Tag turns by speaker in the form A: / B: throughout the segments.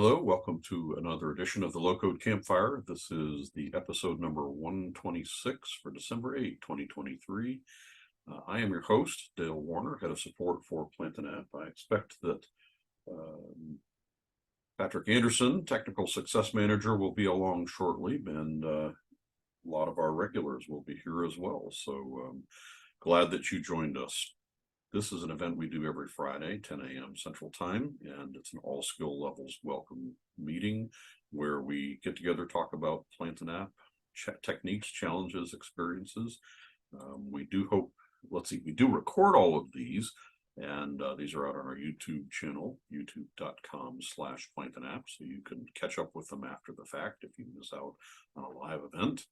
A: Hello, welcome to another edition of the Low Code Campfire. This is the episode number 126 for December 8, 2023. I am your host, Dale Warner, Head of Support for Plant and App. I expect that Patrick Anderson, Technical Success Manager, will be along shortly, and a lot of our regulars will be here as well. So glad that you joined us. This is an event we do every Friday, 10 a.m. Central Time, and it's an all skill levels welcome meeting where we get together, talk about Plant and App techniques, challenges, experiences. We do record all of these, and these are out on our YouTube channel, youtube.com/plantandapp, so you can catch up with them after the fact if you miss out on a live event.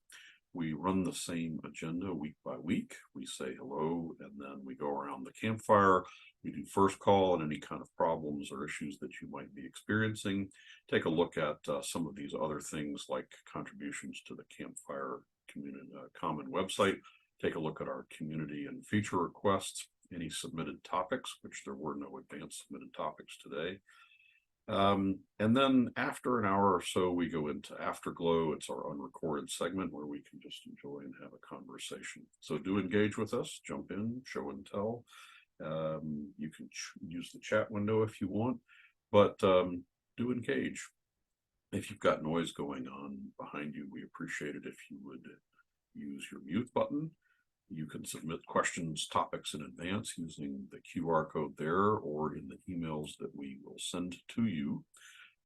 A: We run the same agenda week by week. We say hello, and then we go around the campfire. We do first call and any kind of problems or issues that you might be experiencing. Take a look at some of these other things like contributions to the Campfire community common website. Take a look at our community and feature requests, any submitted topics, which there were no advanced submitted topics today. And then after an hour or so, we go into Afterglow. It's our unrecorded segment where we can just enjoy and have a conversation. So do engage with us, jump in, show and tell. You can use the chat window if you want, but do engage. If you've got noise going on behind you, we appreciate it if you would use your mute button. You can submit questions, topics in advance using the QR code there or in the emails that we will send to you.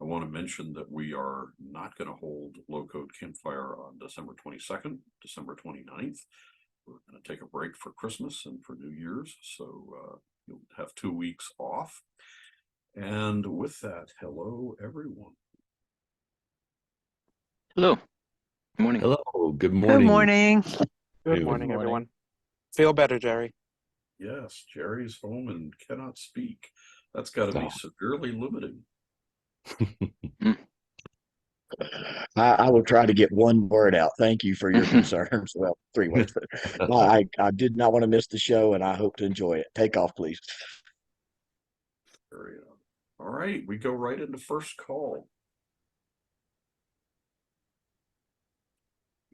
A: I want to mention that we are not going to hold Low Code Campfire on December 22nd, December 29th. We're going to take a break for Christmas and for New Year's, so you'll have 2 weeks off. And with that, hello, everyone.
B: Hello. Good morning.
C: Hello. Good morning.
D: Good morning.
E: Good morning, everyone. Feel better, Jerry.
A: Yes, Jerry's home and cannot speak. That's got to be severely limiting.
D: I will try to get one word out. Thank you for your concerns. Well, 3 words. I did not want to miss the show, and I hope to enjoy it. Take off, please.
A: All right, we go right into first call.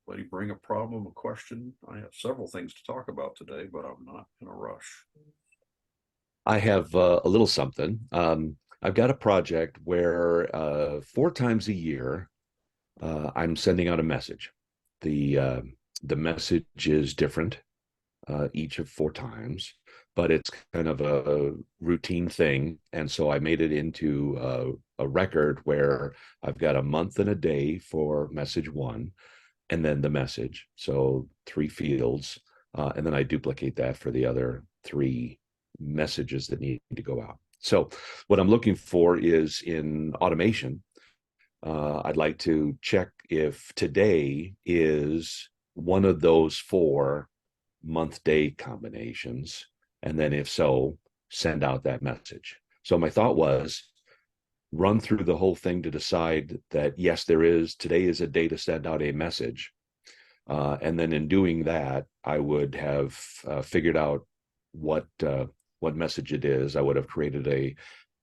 A: Anybody bring a problem, a question? I have several things to talk about today, but I'm not in a rush.
C: I have a little something. I've got a project where 4 times a year, I'm sending out a message. The message is different each of 4 times, but it's kind of a routine thing. And so I made it into a record where I've got a month and a day for message 1. And then the message, so 3 fields, and then I duplicate that for the other 3 messages that need to go out. So what I'm looking for is in automation, I'd like to check if today is one of those 4 month-day combinations, and then if so, send out that message. So my thought was, run through the whole thing to decide that, yes, today is a day to send out a message. And then in doing that, I would have figured out what message it is. I would have created a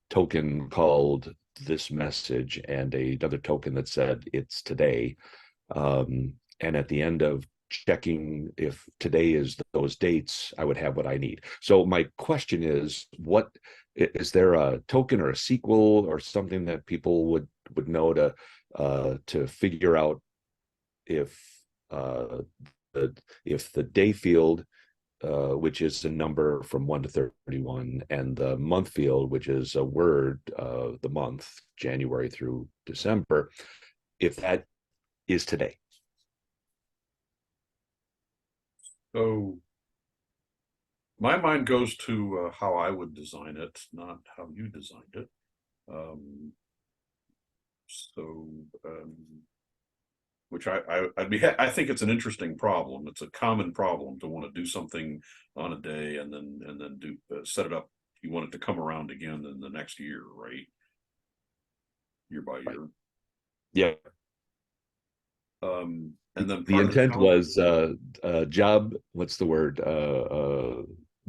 C: token called this message and another token that said it's today. And at the end of checking if today is those dates, I would have what I need. So my question is, is there a token or a SQL or something that people would know to figure out if the day field, which is a number from 1 to 31, and the month field, which is a word, the month, January through December, if that is today?
A: So my mind goes to how I would design it, not how you designed it. Which I think it's an interesting problem. It's a common problem to want to do something on a day and then do set it up. You want it to come around again in the next year, right? Year by year.
C: Yeah.
A: And then
C: the intent was job. What's the word?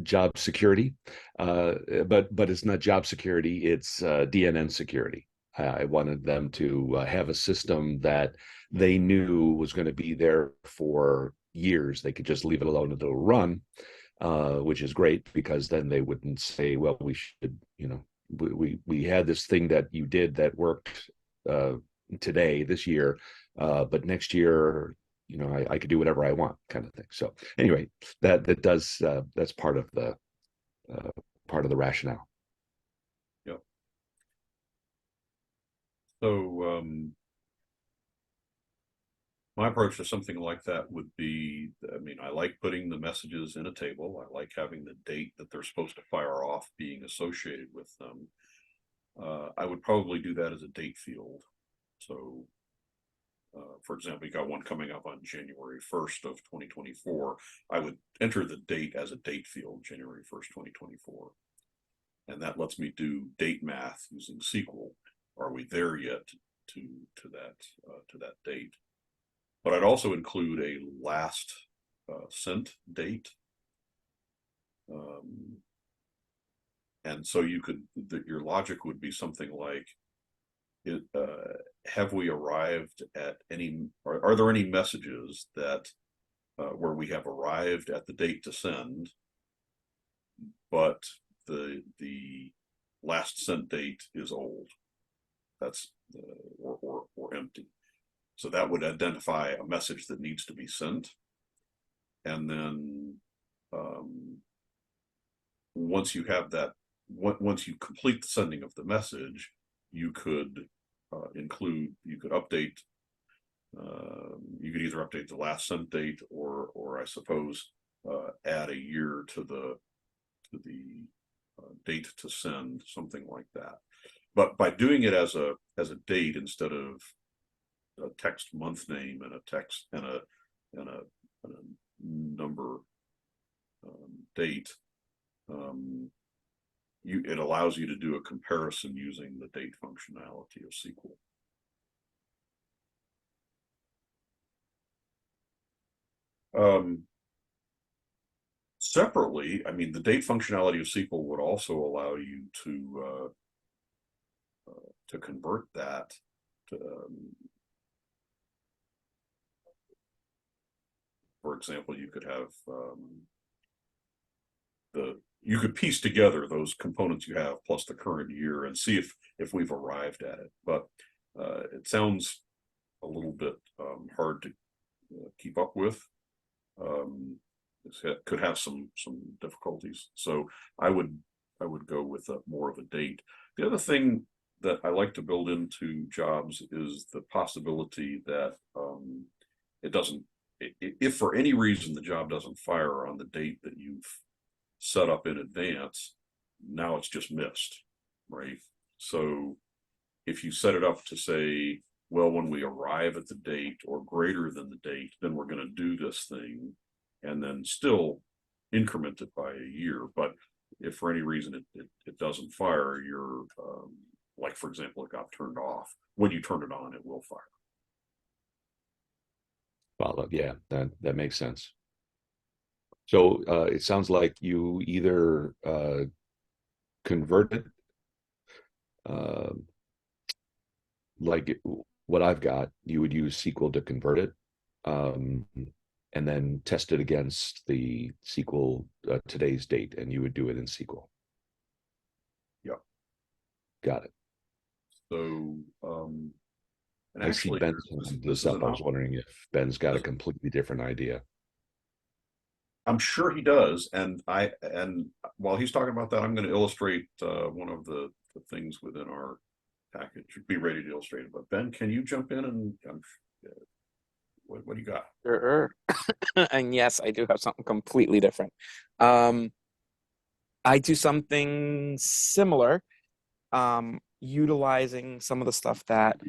C: Job security. But it's not job security. It's DNN security. I wanted them to have a system that they knew was going to be there for years. They could just leave it alone and it'll run, which is great because then they wouldn't say, well, we should, we had this thing that you did that worked today, this year, but next year, I could do whatever I want, kind of thing. So anyway, that's part of the rationale.
A: Yep. So my approach to something like that would be, I like putting the messages in a table. I like having the date that they're supposed to fire off being associated with them. I would probably do that as a date field. So for example, you got one coming up on January 1st of 2024. I would enter the date as a date field, January 1st, 2024. And that lets me do date math using SQL. Are we there yet to that date? But I'd also include a last sent date. And so your logic would be something like, have we arrived at are there any messages that where we have arrived at the date to send, but the last sent date is old? That's or empty. So that would identify a message that needs to be sent. And then once you have that, once you complete the sending of the message, you could you could update, you could either update the last sent date or I suppose add a year to the date to send, something like that. But by doing it as a date instead of a text month name and a text and a number date, it allows you to do a comparison using the date functionality of SQL. Separately, the date functionality of SQL would also allow you to convert that to, for example, you could have you could piece together those components you have plus the current year and see if we've arrived at it. But it sounds a little bit hard to keep up with. It could have some difficulties. So I would go with more of a date. The other thing that I like to build into jobs is the possibility that if for any reason the job doesn't fire on the date that you've set up in advance, now it's just missed, right? So if you set it up to say, well, when we arrive at the date or greater than the date, then we're going to do this thing, and then still increment it by a year. But if for any reason it doesn't fire, you're like, for example, it got turned off. When you turn it on, it will fire.
C: Well, yeah, that makes sense. So it sounds like you either convert it, like what I've got, you would use SQL to convert it, and then test it against the SQL today's date, and you would do it in SQL.
A: Yep.
C: Got it.
A: So, and
C: I
A: actually,
C: see Ben's this up. I was wondering if Ben's got a completely different idea.
A: I'm sure he does, and while he's talking about that, I'm going to illustrate one of the things within our package. Be ready to illustrate it. But Ben, can you jump in and what do you got?
E: Sure. And yes, I do have something completely different. I do something similar, utilizing some of the stuff that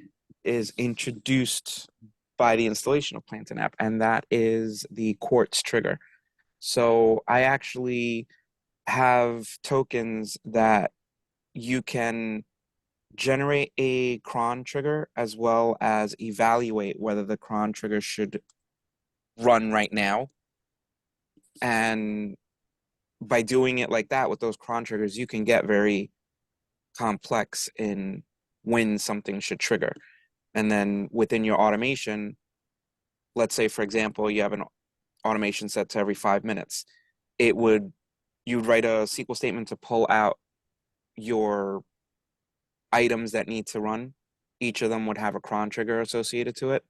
E: is introduced by the installation of Plantain app, and that is the Quartz trigger. So I actually have tokens that you can generate a cron trigger as well as evaluate whether the cron trigger should run right now. And by doing it like that with those cron triggers, you can get very complex in when something should trigger. And then within your automation, let's say, for example, you have an automation set to every 5 minutes. You'd write a SQL statement to pull out your items that need to run. Each of them would have a cron trigger associated to it.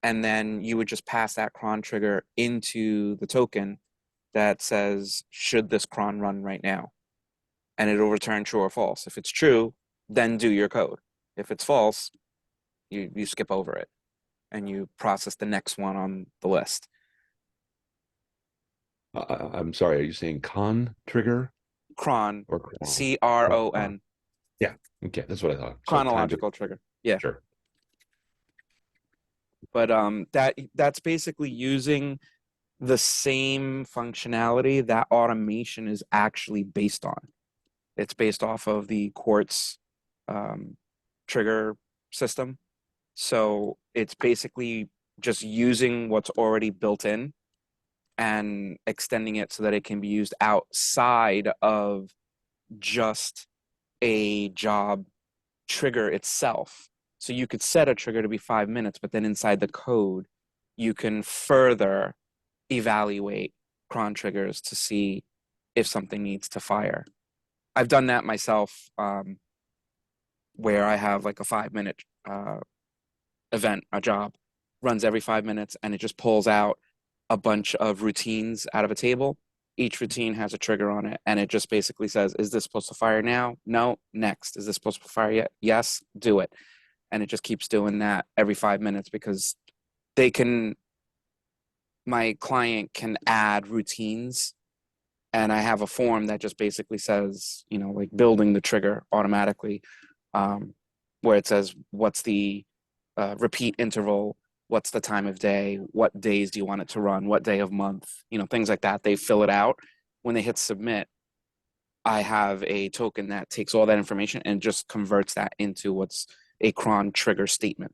E: And then you would just pass that cron trigger into the token that says, should this cron run right now? And it'll return true or false. If it's true, then do your code. If it's false, you skip over it and you process the next one on the list.
C: I'm sorry, are you saying con trigger?
E: Cron,
C: Or cron?
E: C-R-O-N.
C: Yeah, okay, that's what I thought. So
E: Chronological trigger. Yeah.
C: Sure.
E: But that's basically using the same functionality that automation is actually based on. It's based off of the Quartz trigger system. So it's basically just using what's already built in and extending it so that it can be used outside of just a job trigger itself. So you could set a trigger to be 5 minutes, but then inside the code, you can further evaluate cron triggers to see if something needs to fire. I've done that myself, where I have like a 5-minute event, a job, runs every 5 minutes, and it just pulls out a bunch of routines out of a table. Each routine has a trigger on it, and it just basically says, is this supposed to fire now? No. Next. Is this supposed to fire yet? Yes. Do it. And it just keeps doing that every 5 minutes because my client can add routines, and I have a form that just basically says, like building the trigger automatically, where it says, what's the repeat interval, what's the time of day, what days do you want it to run, what day of month, things like that. They fill it out. When they hit submit, I have a token that takes all that information and just converts that into what's a cron trigger statement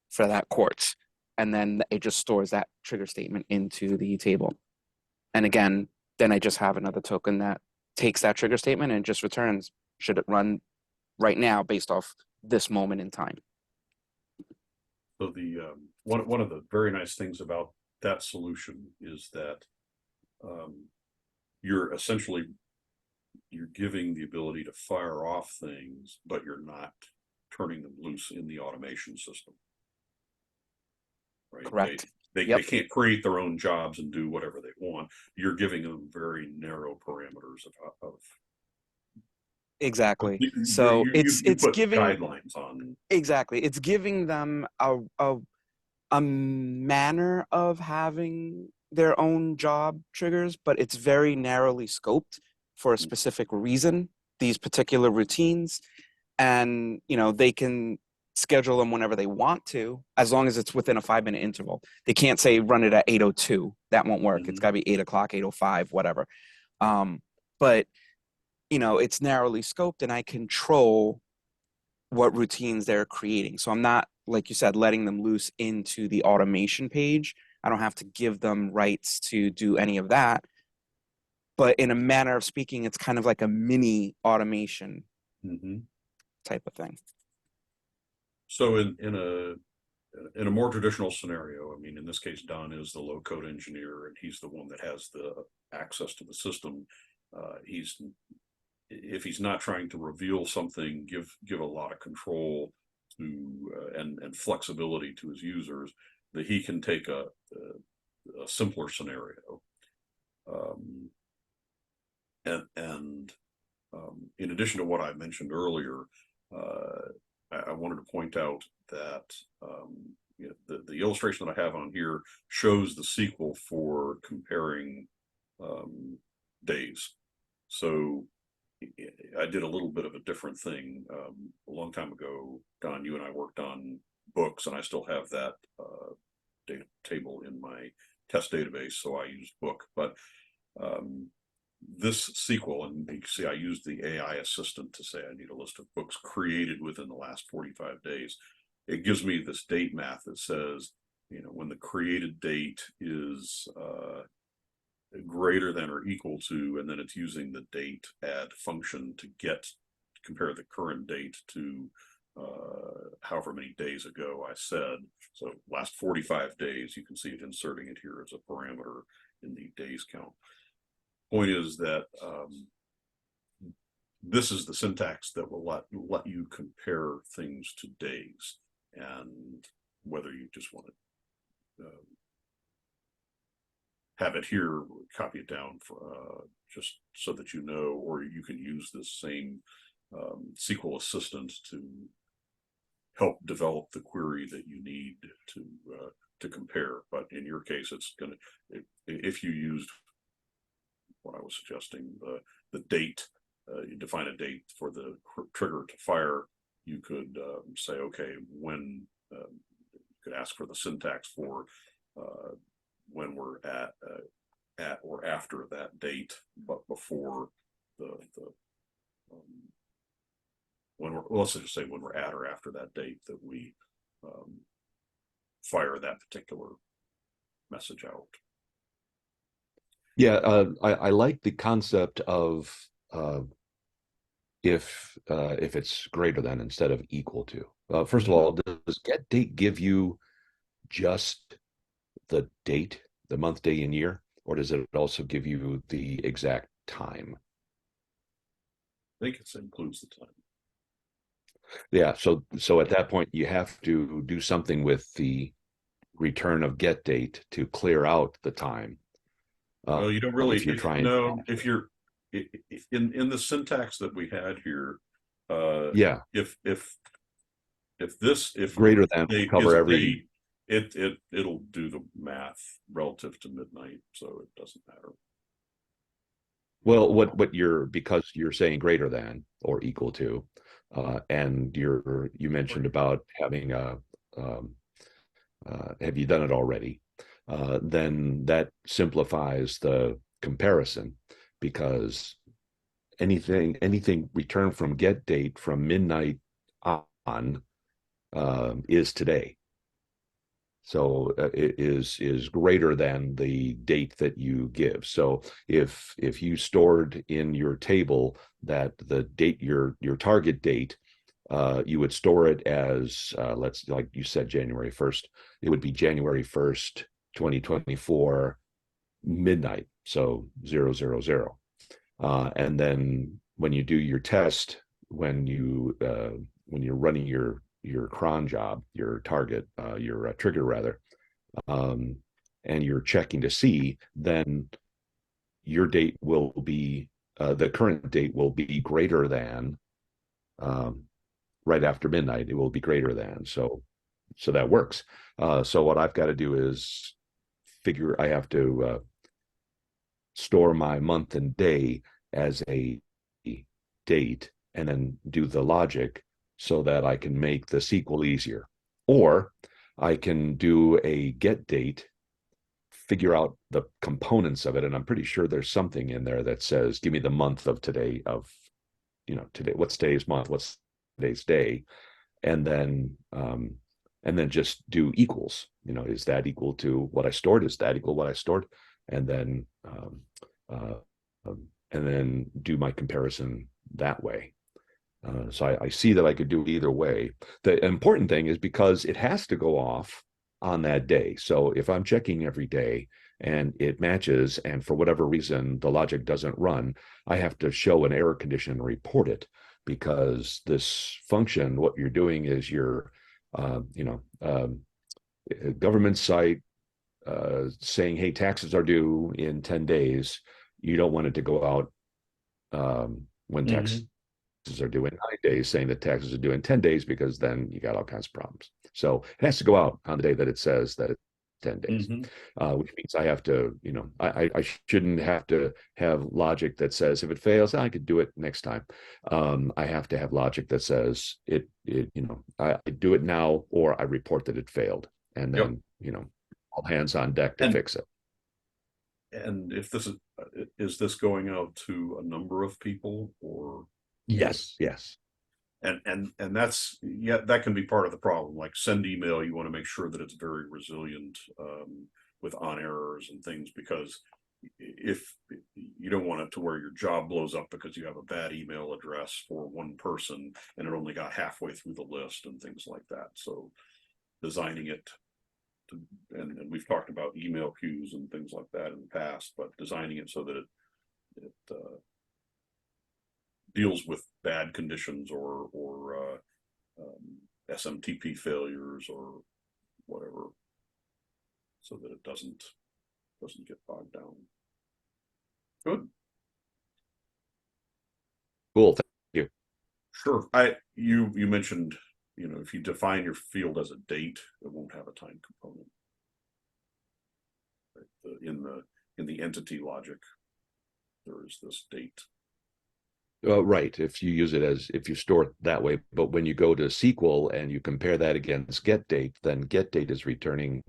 E: for that Quartz. And then it just stores that trigger statement into the table. And again, then I just have another token that takes that trigger statement and just returns, should it run right now based off this moment in time.
A: So the one of the very nice things about that solution is that you're giving the ability to fire off things, but you're not turning them loose in the automation system. Right?
E: Correct.
A: They can't create their own jobs and do whatever they want. You're giving them very narrow parameters of
E: exactly. So it's giving
A: guidelines on.
E: Exactly. It's giving them a manner of having their own job triggers, but it's very narrowly scoped for a specific reason, these particular routines. And, they can schedule them whenever they want to, as long as it's within a 5-minute interval. They can't say run it at 8:02. That won't work. It's got to be 8 o'clock, 8:05, whatever. But, it's narrowly scoped, and I control what routines they're creating. So I'm not, like you said, letting them loose into the automation page. I don't have to give them rights to do any of that. But in a manner of speaking, it's kind of like a mini automation type of thing.
A: So in a more traditional scenario, I mean, in this case, Don is the low code engineer, and he's the one that has the access to the system. If he's not trying to reveal something, give a lot of control to and flexibility to his users, that he can take a simpler scenario. In addition to what I mentioned earlier, I wanted to point out that the illustration that I have on here shows the SQL for comparing days. So I did a little bit of a different thing a long time ago. Don, you and I worked on books, and I still have that data table in my test database, so I used book. But this SQL, and you can see I used the AI assistant to say I need a list of books created within the last 45 days. It gives me this date math that says, when the created date is greater than or equal to, and then it's using the date add function to get compare the current date to however many days ago I said. So last 45 days, you can see it inserting it here as a parameter in the days count. Point is that this is the syntax that will let you compare things to days, and whether you just want to have it here, copy it down for just so that you know, or you can use this same SQL assistant to help develop the query that you need to compare. But in your case, it's going to, if you used what I was suggesting, the date, you define a date for the trigger to fire, you could say, okay, when you could ask for the syntax for when we're at or after that date, but before the when we're, well, let's just say when we're at or after that date that we fire that particular message out.
C: Yeah, I like the concept of if it's greater than instead of equal to. First of all, does get date give you just the date, the month, day, and year, or does it also give you the exact time?
A: I think it includes the time.
C: Yeah, so at that point you have to do something with the return of get date to clear out the time.
A: Well, you don't really,
C: if you're trying.
A: No, if you're in the syntax that we had here,
C: yeah,
A: if
C: greater than
A: date
C: cover
A: is a
C: every.
A: date, it'll do the math relative to midnight, so it doesn't matter.
C: Well, what you're, because you're saying greater than or equal to, and you mentioned about having a have you done it already? Then that simplifies the comparison, because anything returned from get date from midnight on is today. So it is greater than the date that you give. So if you stored in your table that the date, your target date, you would store it as let's, like you said, January 1st. It would be January 1st, 2024, midnight. So 000. And then when you do your test, when you're running your cron job, your target, your trigger rather, and you're checking to see, then your date will be, the current date will be greater than, right after midnight, it will be greater than. So that works. So what I've got to do is I have to store my month and day as a date, and then do the logic so that I can make the SQL easier. Or I can do a get date, figure out the components of it, and I'm pretty sure there's something in there that says, give me the month of today, of, today, what's today's month, what's today's day, and then just do equals. Is that equal to what I stored? Is that equal to what I stored? And then do my comparison that way. So I see that I could do it either way. The important thing is, because it has to go off on that day. So if I'm checking every day and it matches, and for whatever reason the logic doesn't run, I have to show an error condition and report it, because this function, what you're doing is you're, government site saying, hey, taxes are due in 10 days. You don't want it to go out when taxes are due in 9 days, saying that taxes are due in 10 days, because then you got all kinds of problems. So it has to go out on the day that it says that it's 10 days, which means I have to, I shouldn't have to have logic that says, if it fails, I could do it next time. I have to have logic that says I do it now, or I report that it failed, and then, all hands on deck to fix it.
A: And if this is this going out to a number of people, or?
C: Yes.
A: And that's, that can be part of the problem. Like send email, you want to make sure that it's very resilient with on errors and things, because if you don't want it to where your job blows up because you have a bad email address for one person and it only got halfway through the list and things like that. So designing it to, and we've talked about email queues and things like that in the past, but designing it so that it deals with bad conditions or SMTP failures or whatever, so that it doesn't get bogged down. Good.
C: Cool. Thank you.
A: Sure. You mentioned, if you define your field as a date, it won't have a time component. Right? In the entity logic, there is this date.
C: Right. If you use it if you store it that way, but when you go to SQL and you compare that against getDate, then getDate is returning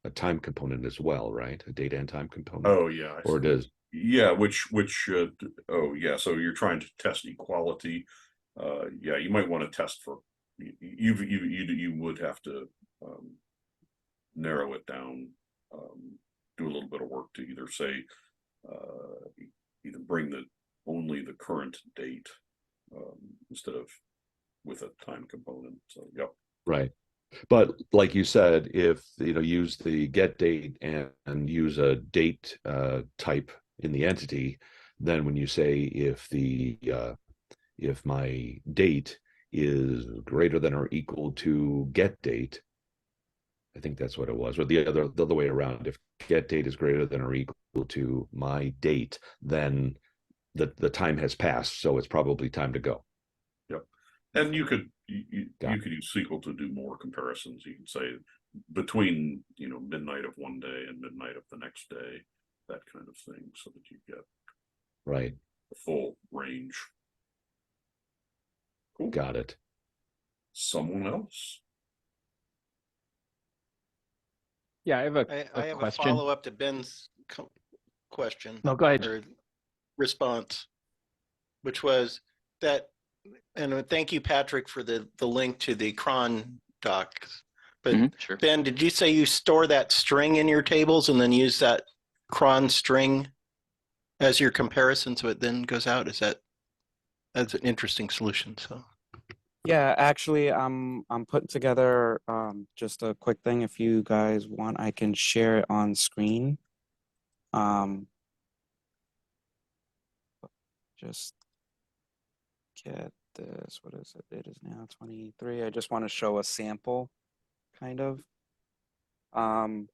C: a time component as well, right? A date and time component.
A: Oh yeah.
C: Or does
A: yeah, oh yeah, so you're trying to test equality. Yeah, you might want to test for you would have to narrow it down, do a little bit of work to either say either bring only the current date instead of with a time component. So yep.
C: right. But like you said, if use the get date and use a date type in the entity, then when you say if my date is greater than or equal to get date, I think that's what it was, or the other way around. If get date is greater than or equal to my date, then the time has passed, so it's probably time to go.
A: Yep. And you could use SQL to do more comparisons. You can say between midnight of one day and midnight of the next day, that kind of thing, so that you get
C: right
A: the full range. Cool.
C: Got it.
A: Someone else?
B: Yeah, I have a question.
F: A follow-up to Ben's question.
B: No, go ahead.
F: Or response, which was that, and thank you, Patrick, for the link to the cron docs. But
B: Sure.
F: Ben, did you say you store that string in your tables and then use that cron string as your comparison, so it then goes out? That's an interesting solution. So
E: Yeah, actually, I'm putting together just a quick thing. If you guys want, I can share it on screen. Just get this. What is it? It is now 23. I just want to show a sample, kind of. I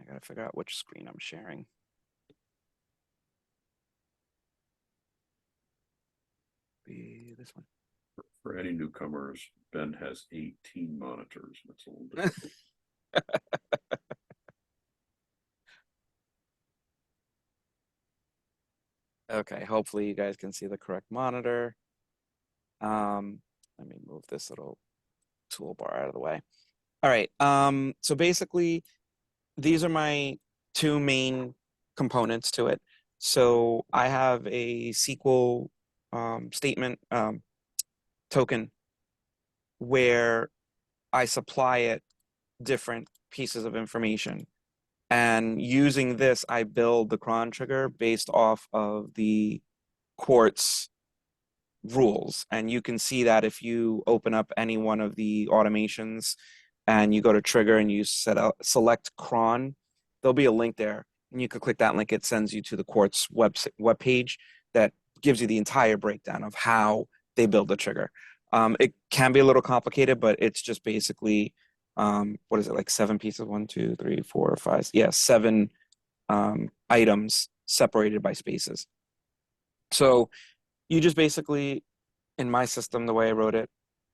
E: gotta figure out which screen I'm sharing. Be this one.
A: For any newcomers, Ben has 18 monitors. That's a little bit.
E: Okay, hopefully you guys can see the correct monitor. Let me move this little toolbar out of the way. All right, so basically, these are my two main components to it. So I have a SQL statement token where I supply it different pieces of information. And using this, I build the cron trigger based off of the Quartz rules. And you can see that if you open up any one of the automations and you go to trigger and you select cron, there'll be a link there. And you can click that link. It sends you to the Quartz web page that gives you the entire breakdown of how they build the trigger. It can be a little complicated, but it's just basically what is it, like 7 pieces? 1, 2, 3, 4, 5. Yeah, 7 items separated by spaces. So you just basically, in my system, the way I wrote it,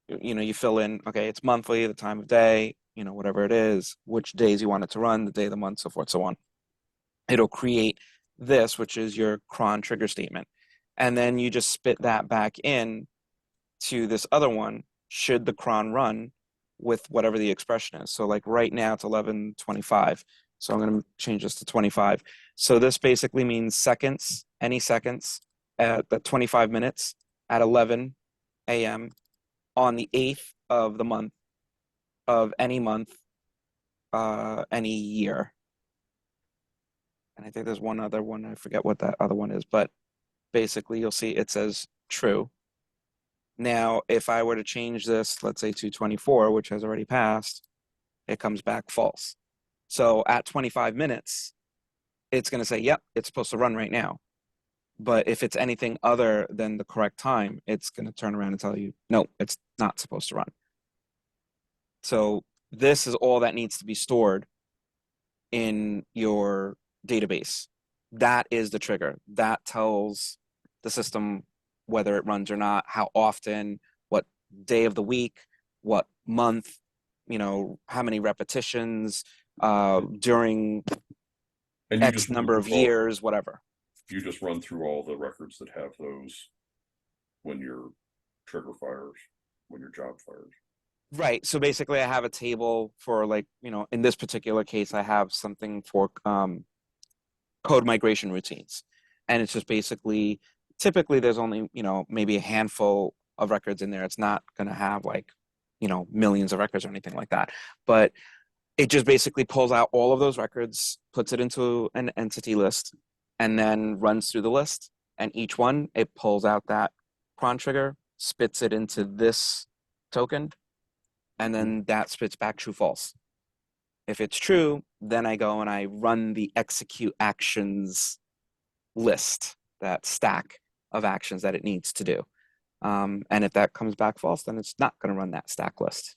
E: you fill in, okay, it's monthly, the time of day, whatever it is, which days you want it to run, the day of the month, so forth, so on. It'll create this, which is your cron trigger statement. And then you just spit that back in to this other one, should the cron run with whatever the expression is. So like right now it's 11:25. So I'm going to change this to 25. So this basically means seconds, any seconds at the 25 minutes at 11 a.m. on the 8th of the month of any month any year. And I think there's one other one. I forget what that other one is, but basically you'll see it says true. Now, if I were to change this, let's say to 24, which has already passed, it comes back false. So at 25 minutes, it's going to say, yep, it's supposed to run right now. But if it's anything other than the correct time, it's going to turn around and tell you, no, it's not supposed to run. So this is all that needs to be stored in your database. That is the trigger. That tells the system whether it runs or not, how often, what day of the week, what month, how many repetitions during X number of years, whatever.
A: You just run through all the records that have those when your trigger fires, when your job fires.
E: Right. So basically I have a table for in this particular case, I have something for code migration routines. And it's just basically, typically there's only, maybe a handful of records in there. It's not going to have millions of records or anything like that. But it just basically pulls out all of those records, puts it into an entity list, and then runs through the list. And each one, it pulls out that cron trigger, spits it into this token, and then that spits back true false. If it's true, then I go and I run the execute actions list, that stack of actions that it needs to do. And if that comes back false, then it's not going to run that stack list.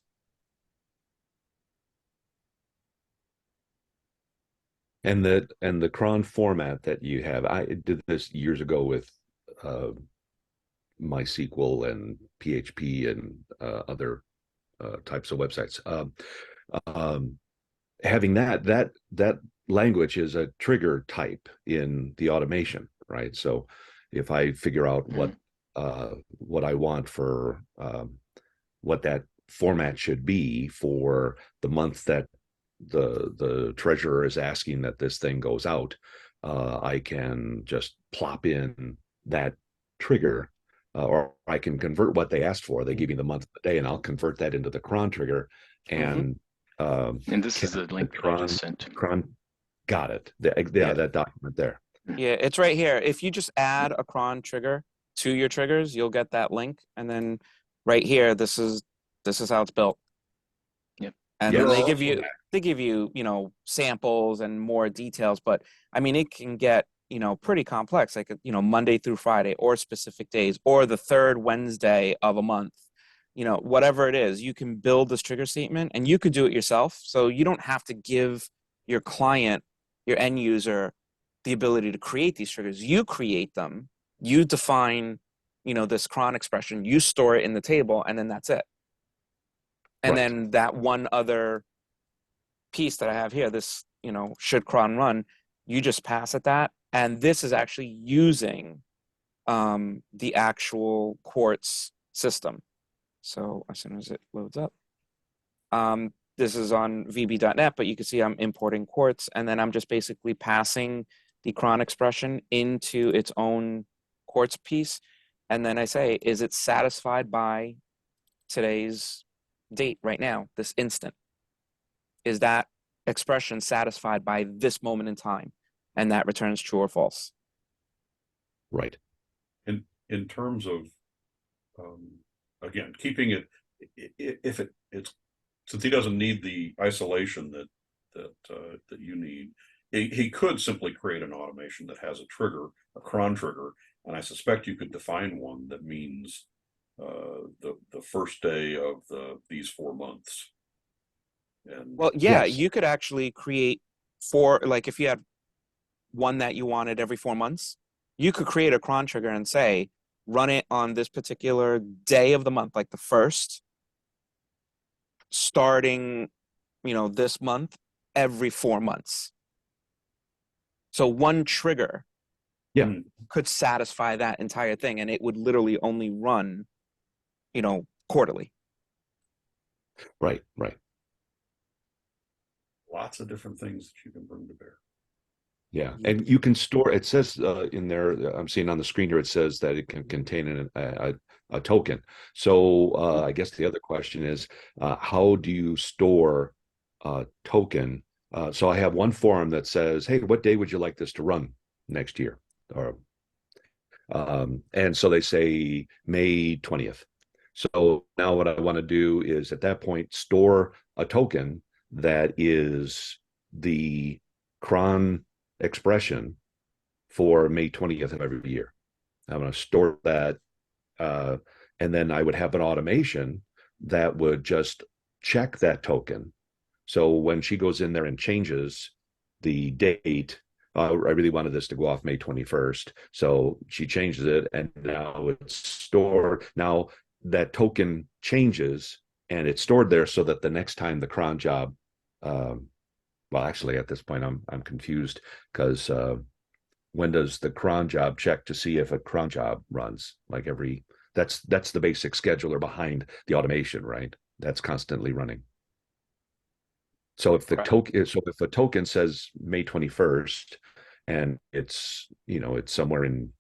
C: And the cron format that you have, I did this years ago with MySQL and PHP and other types of websites. Having that language is a trigger type in the automation, right? So if I figure out what I want for what that format should be for the month that the treasurer is asking that this thing goes out, I can just plop in that trigger, or I can convert what they asked for. They give me the month of the day, and I'll convert that into the cron trigger. And
G: this is the link that I just sent.
C: Cron, got it. That document there.
E: Yeah, it's right here. If you just add a cron trigger to your triggers, you'll get that link. And then right here, this is how it's built.
G: Yep.
E: And then they give you, samples and more details, but I mean, it can get, pretty complex, like, Monday through Friday or specific days or the third Wednesday of a month, whatever it is, you can build this trigger statement and you could do it yourself. So you don't have to give your client, your end user, the ability to create these triggers. You create them, you define, this cron expression, you store it in the table, and then that's it. And then that one other piece that I have here, this, should cron run, you just pass it that. And this is actually using the actual Quartz system. So as soon as it loads up, this is on vb.net, but you can see I'm importing Quartz, and then I'm just basically passing the cron expression into its own Quartz piece. And then I say, is it satisfied by today's date right now, this instant? Is that expression satisfied by this moment in time? And that returns true or false.
C: Right.
A: In terms of, again, keeping it, if it's, since he doesn't need the isolation that you need, he could simply create an automation that has a trigger, a cron trigger, and I suspect you could define one that means the first day of these 4 months. And
E: well, yeah, yes. You could actually create if you had one that you wanted every 4 months, you could create a cron trigger and say, run it on this particular day of the month, like the first, starting, this month, every 4 months. So one trigger could satisfy that entire thing, and it would literally only run, quarterly.
C: Right.
A: Lots of different things that you can bring to bear.
C: Yeah, and you can store. It says in there, I'm seeing on the screen here, it says that it can contain a token. So I guess the other question is, how do you store token. So I have one form that says, hey, what day would you like this to run next year? Or and so they say May 20th. So now what I want to do is at that point store a token that is the cron expression for May 20th of every year. I'm going to store that, and then I would have an automation that would just check that token. So when she goes in there and changes the date, I really wanted this to go off May 21st. So she changes it, and now it's stored. Now that token changes, and it's stored there so that the next time the cron job, well, actually, at this point, I'm confused because when does the cron job check to see if a cron job runs? Like that's the basic scheduler behind the automation, right? That's constantly running. So if the token says May 21st and it's somewhere in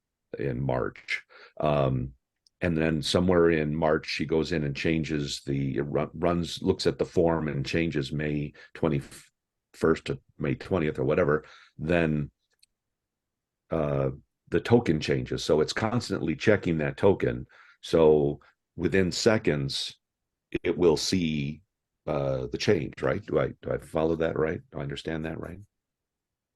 C: March, and then somewhere in March she goes in and changes looks at the form and changes May 21st to May 20th or whatever, then the token changes. So it's constantly checking that token. So within seconds, it will see the change, right? Do I follow that right? Do I understand that right?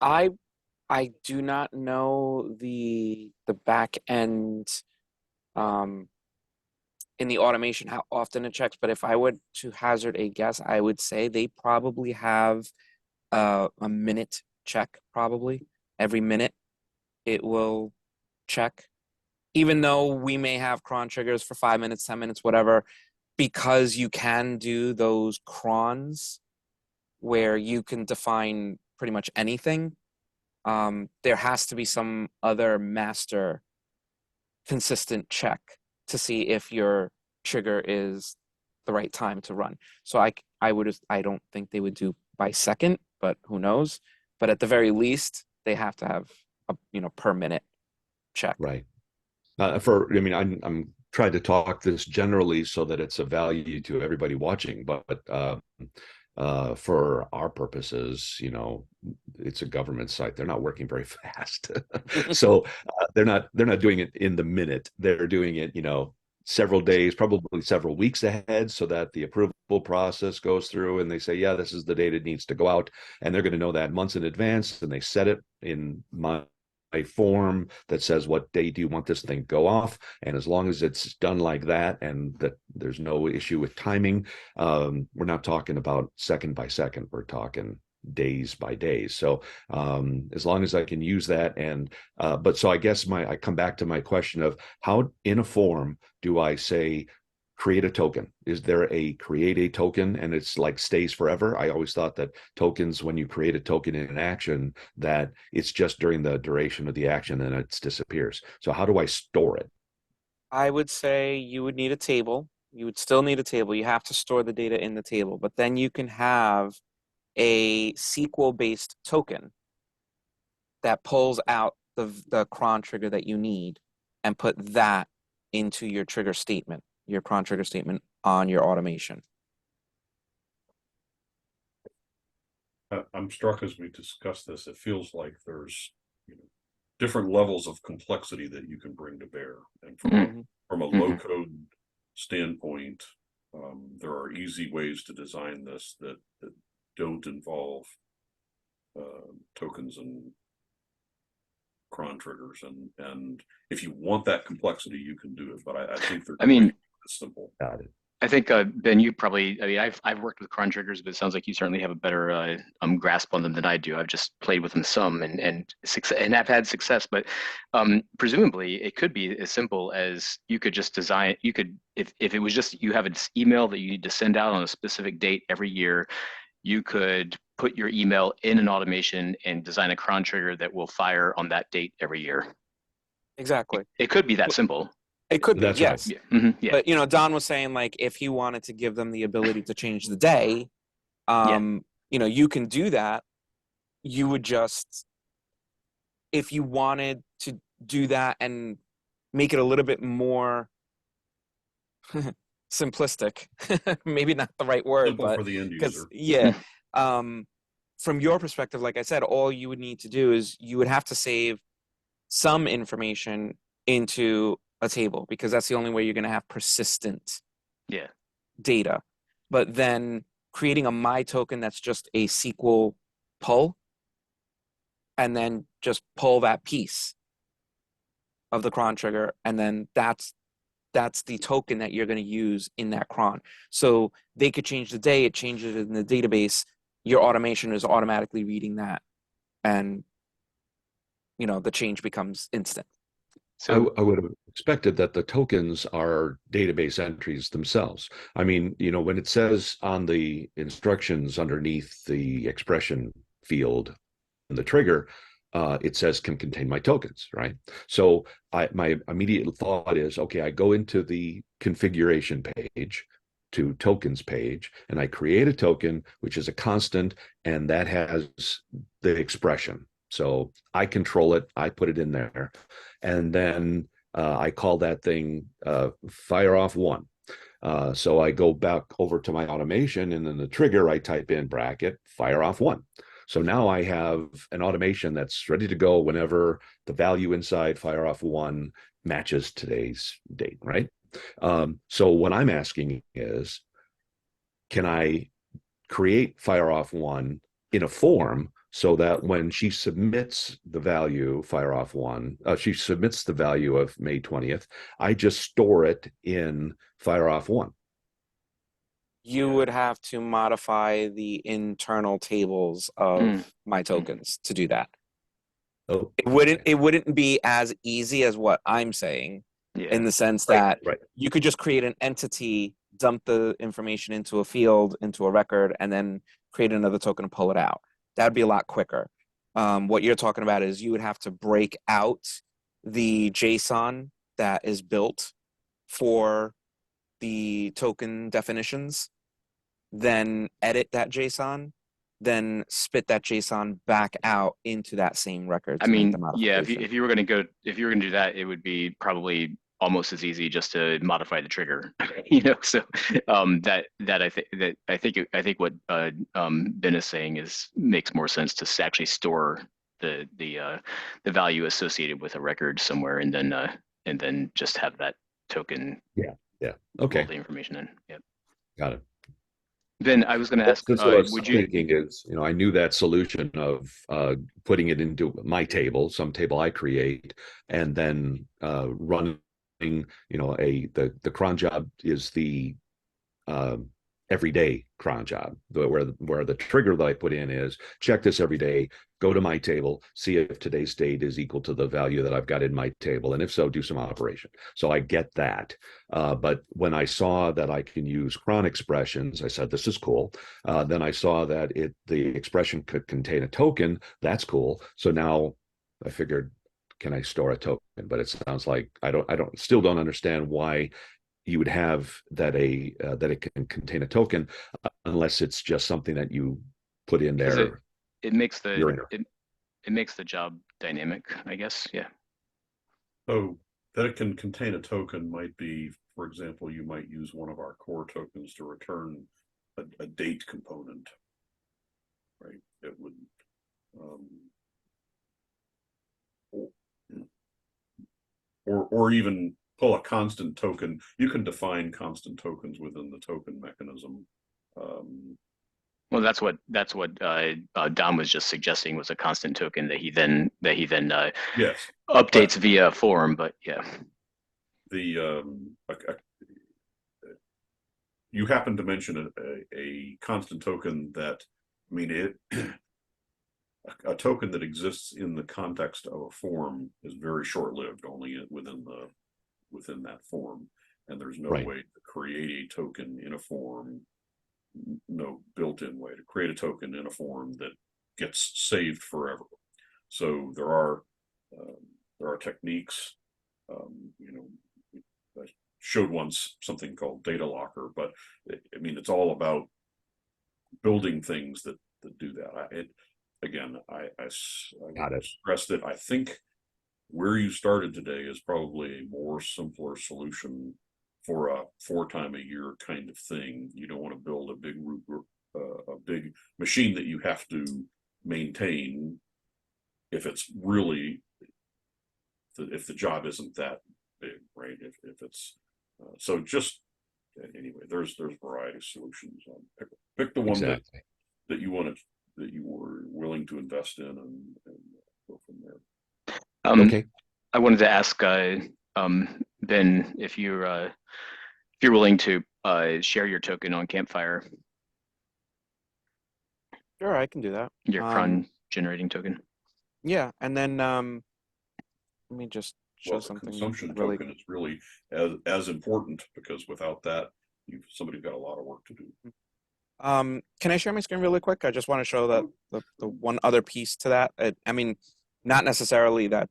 E: I do not know the back end in the automation how often it checks, but if I were to hazard a guess, I would say they probably have a minute check, probably every minute it will check, even though we may have cron triggers for 5 minutes, 10 minutes, whatever, because you can do those crons where you can define pretty much anything. There has to be some other master consistent check to see if your trigger is the right time to run. So I don't think they would do by second, but who knows? But at the very least, they have to have a per minute check.
C: Right. I'm trying to talk this generally so that it's a value to everybody watching, but for our purposes, it's a government site. They're not working very fast. So they're not doing it in the minute. They're doing it, several days, probably several weeks ahead, so that the approval process goes through and they say, yeah, this is the date it needs to go out. And they're going to know that months in advance, and they set it in a form that says what date do you want this thing to go off, and as long as it's done like that and that there's no issue with timing, we're not talking about second by second, we're talking days by days. So as long as I can use that, and but so I guess I come back to my question of how in a form do I say create a token? Is there a create a token and it's like stays forever? I always thought that tokens, when you create a token in an action, that it's just during the duration of the action and it disappears. So how do I store it?
E: I would say you would need a table. You would still need a table. You have to store the data in the table, but then you can have a SQL-based token that pulls out the cron trigger that you need and put that into your trigger statement, your cron trigger statement on your automation.
A: I'm struck as we discuss this, it feels like there's different levels of complexity that you can bring to bear. And from a low code standpoint, there are easy ways to design this that don't involve tokens and cron triggers, and if you want that complexity, you can do it. But I think they're simple.
C: Got it.
G: I think Ben, you probably. I mean, I've worked with cron triggers, but it sounds like you certainly have a better grasp on them than I do. I've just played with them some and I've had success. But presumably, it could be as simple as you could just design. You could, if it was just you have an email that you need to send out on a specific date every year, you could put your email in an automation and design a cron trigger that will fire on that date every year.
E: Exactly.
G: It could be that simple.
E: It could be,
C: That's
E: yes.
C: right.
G: Yeah. Mm-hmm. Yeah.
E: But Don was saying, like, if he wanted to give them the ability to change the day, you can do that. You would just, if you wanted to do that and make it a little bit more simplistic, maybe not the right word,
A: Simple
E: but
A: for the end
E: because
A: user.
E: From your perspective, like I said, all you would need to do is you would have to save some information into a table, because that's the only way you're going to have persistent data. But then creating a my token that's just a SQL pull, and then just pull that piece of the cron trigger, and then that's the token that you're going to use in that cron. So they could change the day, it changes it in the database, your automation is automatically reading that, and the change becomes instant.
C: So I would have expected that the tokens are database entries themselves. I mean, when it says on the instructions underneath the expression field and the trigger, it says can contain my tokens, right? So my immediate thought is, okay, I go into the configuration page, to tokens page, and I create a token, which is a constant, and that has the expression. So I control it, I put it in there, and then I call that thing fire off 1. So I go back over to my automation, and then the trigger, I type in bracket fire off 1. So now I have an automation that's ready to go whenever the value inside fire off 1 matches today's date, right? So what I'm asking is, can I create fire off 1 in a form so that when she submits the value fire off 1, she submits the value of May 20th, I just store it in fire off 1?
E: You would have to modify the internal tables of my tokens to do that.
C: Oh,
E: it wouldn't be as easy as what I'm saying, in the sense that you could just create an entity, dump the information into a field, into a record, and then create another token and pull it out. That'd be a lot quicker. What you're talking about is you would have to break out the JSON that is built for the token definitions, then edit that JSON, then spit that JSON back out into that same record.
G: I mean, yeah, if you were going to do that, it would be probably almost as easy just to modify the trigger, So I think what Ben is saying makes more sense to actually store the value associated with a record somewhere, and then just have that token.
C: Okay.
G: All the information in. Yep.
C: Got it.
G: Ben, I was going to ask,
C: what I was thinking is, I knew that solution of putting it into my table, some table I create, and then running, the cron job is the everyday cron job, where the trigger that I put in is check this every day, go to my table, see if today's date is equal to the value that I've got in my table, and if so, do some operation. So I get that. But when I saw that I can use cron expressions, I said, this is cool. Then I saw that the expression could contain a token. That's cool. So now I figured, can I store a token? But it sounds like I still don't understand why you would have that it can contain a token, unless it's just something that you put in there.
G: It makes the job dynamic, I guess. Yeah.
A: So that it can contain a token might be, for example, you might use one of our core tokens to return a date component, right? It would, or even pull a constant token. You can define constant tokens within the token mechanism.
G: Well, that's what Dom was just suggesting, was a constant token that he then
A: yes,
G: updates via form. But yeah,
A: you happen to mention a constant token that, I mean, a token that exists in the context of a form is very short-lived, only within that form, and there's no way to create a token in a form, no built-in way to create a token in a form that gets saved forever. So there are techniques. I showed once something called data locker, but I mean, it's all about building things that do that. I stressed it. I think where you started today is probably a more simpler solution for a 4 time a year kind of thing. You don't want to build a big a big machine that you have to maintain if it's really, if the job isn't that big, right? If it's, so just, anyway, there's variety of solutions. Pick the one
C: Exactly.
A: that you wanted, that you were willing to invest in, and go from there.
C: Okay.
G: I wanted to ask Ben if you're willing to share your token on Campfire,
E: Sure, I can do that.
G: your cron generating token.
E: Yeah, and then let me just show
A: Well, the
E: something
A: consumption
E: really.
A: token is really as important, because without that, somebody's got a lot of work to do.
E: Can I share my screen really quick? I just want to show that the one other piece to that. I mean, not necessarily that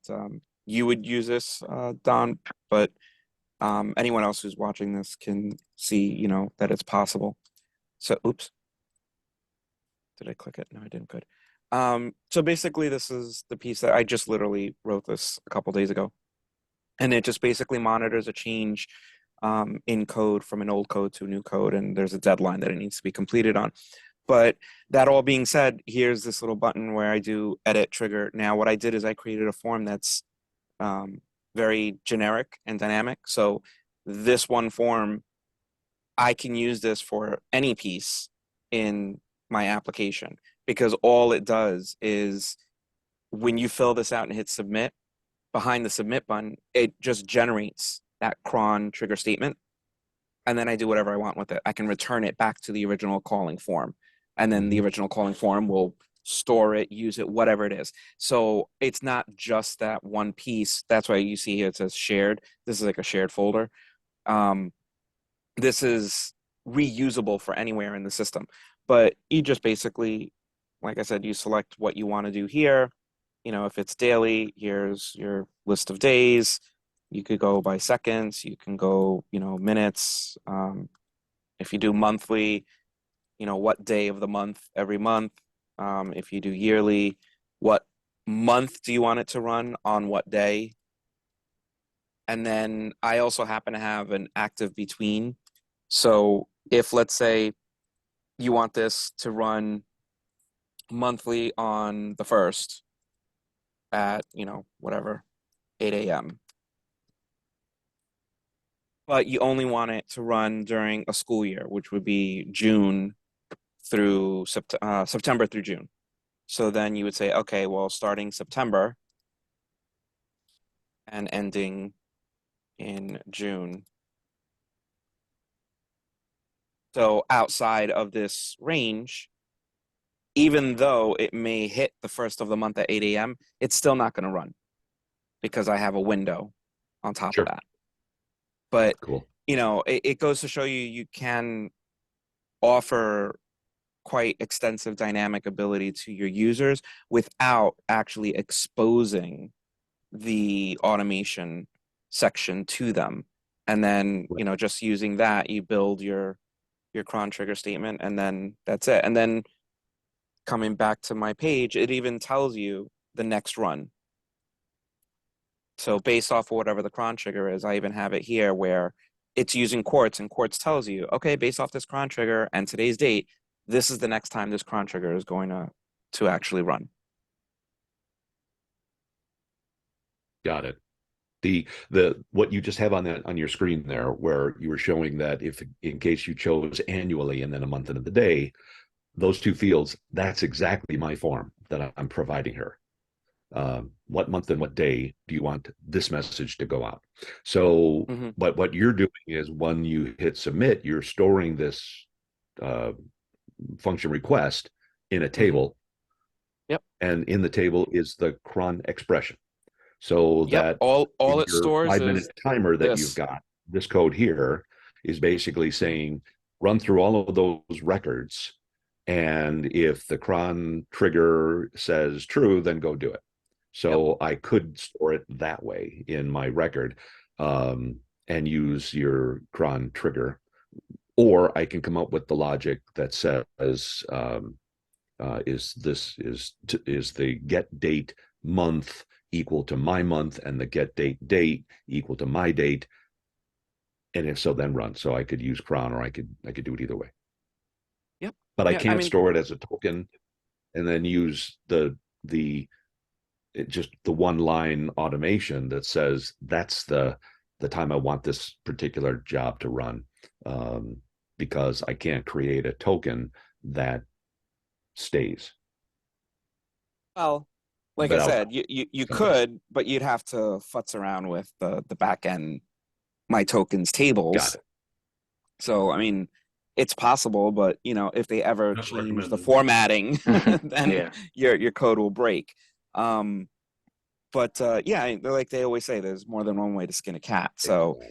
E: you would use this, Don, but anyone else who's watching this can see, you know, that it's possible. So, oops. Did I click it? No, I didn't. Good. So basically, this is the piece that I just literally wrote this a couple days ago. And it just basically monitors a change in code from an old code to a new code, and there's a deadline that it needs to be completed on. But that all being said, here's this little button where I do edit trigger. Now, what I did is I created a form that's very generic and dynamic. So this one form, I can use this for any piece in my application, because all it does is when you fill this out and hit submit, behind the submit button, it just generates that cron trigger statement. And then I do whatever I want with it. I can return it back to the original calling form. And then the original calling form will store it, use it, whatever it is. So it's not just that one piece. That's why you see here it says shared. This is like a shared folder. This is reusable for anywhere in the system. But you just basically, like I said, you select what you want to do here. You know, if it's daily, here's your list of days. You could go by seconds. You can go, you know, minutes. If you do monthly, you know, what day of the month every month. If you do yearly, what month do you want it to run on what day? And then I also happen to have an active between. So if, let's say, you want this to run monthly on the 1st at, you know, whatever, 8 a.m. But you only want it to run during a school year, which would be June through September through June. So then you would say, okay, well, starting September and ending in June. So outside of this range, even though it may hit the 1st of the month at 8 a.m., it's still not going to run because I have a window on top of that. But,
C: cool.
E: You know, it goes to show you can offer quite extensive dynamic ability to your users without actually exposing the automation section to them. And then, you know, just using that, you build your cron trigger statement, and then that's it. And then coming back to my page, it even tells you the next run. So based off of whatever the cron trigger is, I even have it here where it's using Quartz, and Quartz tells you, okay, based off this cron trigger and today's date, this is the next time this cron trigger is going to actually run.
C: Got it. The what you just have on your screen there, where you were showing that if in case you chose annually and then a month and the day, those two fields, that's exactly my form that I'm providing her. What month and what day do you want this message to go out? So, but what you're doing is when you hit submit, you're storing this function request in a table.
E: Yep. And
C: in the table is the cron expression. So that
E: all it stores
C: 5-minute timer that you've got, this code here is basically saying, run through all of those records. And if the cron trigger says true, then go do it. So I could store it that way in my record and use your cron trigger. Or I can come up with the logic that says, is the get date month equal to my month, and the get date equal to my date, and if so, then run. So I could use cron, or I could do it either way.
E: Yep.
C: but I
E: Yeah, I
C: can't
E: mean,
C: store it as a token and then use just the one line automation that says that's the time I want this particular job to run, because I can't create a token that stays.
E: well, like I
C: But
E: said, you could, but you'd have to futz around with the back end my tokens tables.
C: got it.
E: So I mean, it's possible, but you know, if they ever
A: Not
E: change the
A: recommended.
E: formatting, then
G: Yeah.
E: your code will break. But yeah, like they always say, there's more than one way to skin a cat. So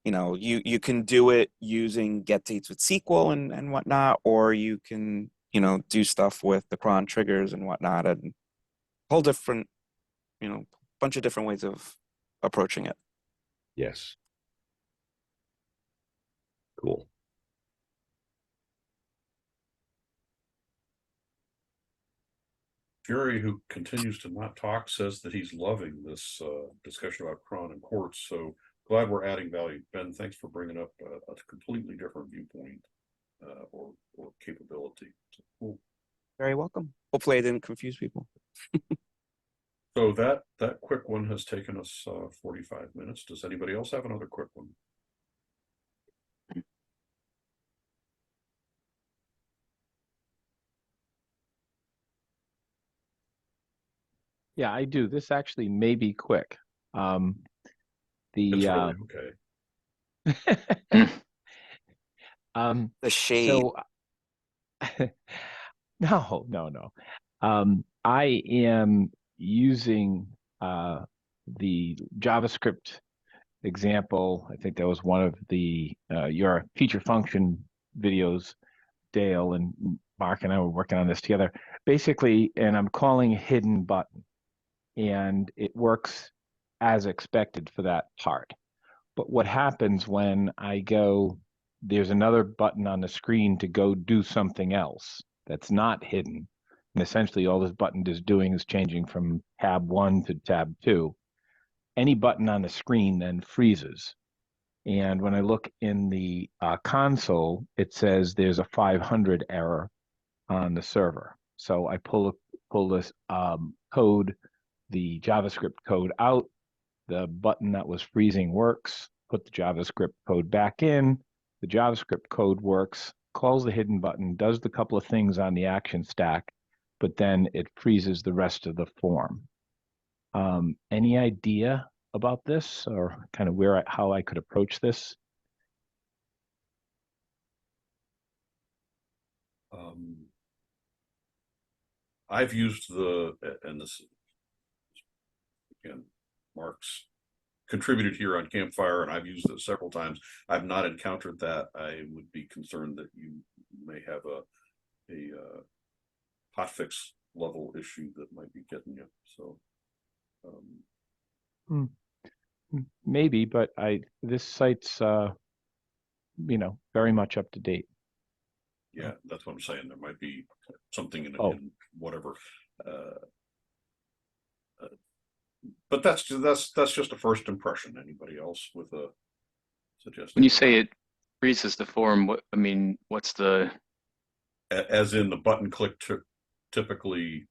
E: you know, you can do it using get dates with SQL and whatnot, or you can, you know, do stuff with the cron triggers and whatnot, and whole different, you know, bunch of different ways of approaching it.
C: Yes. Cool.
A: Fury, who continues to not talk, says that he's loving this discussion about Cron and Quartz. So glad we're adding value. Ben, thanks for bringing up a completely different viewpoint or capability. So, cool.
E: Very welcome. Hopefully I didn't confuse people.
A: So that quick one has taken us 45 minutes. Does anybody else have another quick one?
B: Yeah, I do. This actually may be quick.
A: It's really okay.
E: The shade.
B: So no. I am using the JavaScript example. I think that was one of the your feature function videos. Dale and Mark and I were working on this together. Basically, and I'm calling hidden button, and it works as expected for that part. But what happens when I go, there's another button on the screen to go do something else that's not hidden. And essentially all this button is doing is changing from tab 1 to tab 2. Any button on the screen then freezes. And when I look in the console, it says there's a 500 error on the server. So I pull this code, the JavaScript code out. The button that was freezing works. Put the JavaScript code back in. The JavaScript code works, calls the hidden button, does the couple of things on the action stack, but then it freezes the rest of the form. Any idea about this, or kind of how I could approach this?
A: I've used and this again, Mark's contributed here on Campfire, and I've used it several times. I've not encountered that. I would be concerned that you may have a hotfix level issue that might be getting you. So
B: maybe, but this site's very much up to date.
A: Yeah, that's what I'm saying. There might be something in whatever. But that's just a first impression. Anybody else with a suggestion?
G: When you say it freezes the form, what's the?
A: As in the button click typically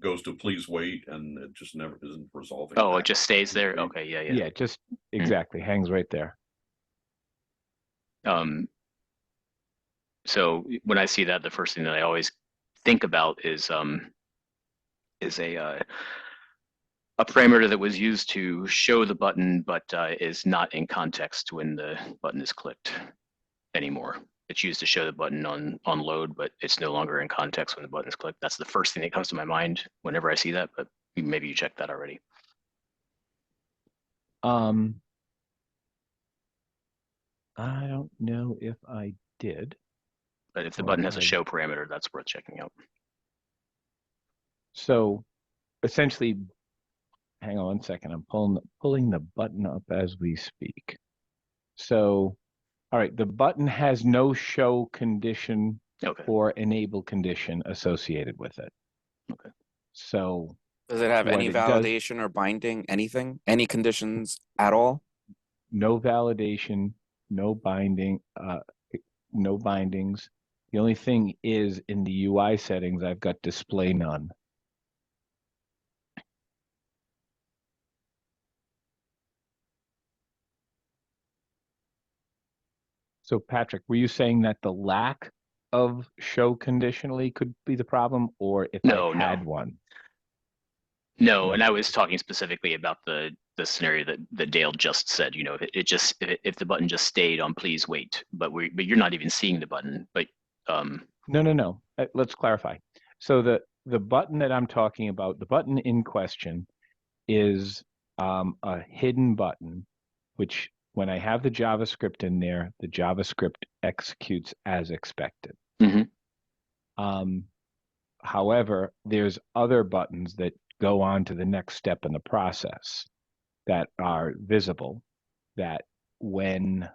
A: goes to please wait, and it just never isn't resolving.
G: Oh, it just stays there. Okay, yeah.
B: Yeah, just exactly hangs right there.
G: So when I see that, the first thing that I always think about is a parameter that was used to show the button, but is not in context when the button is clicked anymore. It's used to show the button on load, but it's no longer in context when the button is clicked. That's the first thing that comes to my mind whenever I see that, but maybe you checked that already.
B: I don't know if I did.
G: But if the button has a show parameter, that's worth checking out.
B: So essentially, hang on one second. I'm pulling the button up as we speak. So, all right, the button has no show condition or enable condition associated with it.
G: Okay.
B: So
E: does it have any validation or binding, anything? Any conditions at all?
B: No validation, no binding, no bindings. The only thing is in the UI settings, I've got display none. So Patrick, were you saying that the lack of show conditionally could be the problem, or if
G: No,
B: I had
G: no.
B: one?
G: No, and I was talking specifically about the scenario that Dale just said. You know, if the button just stayed on please wait, but you're not even seeing the button. But
B: No. Let's clarify. So the button that I'm talking about, the button in question, is a hidden button, which when I have the JavaScript in there, the JavaScript executes as expected.
G: Mhm.
B: However, there's other buttons that go on to the next step in the process that are visible, that when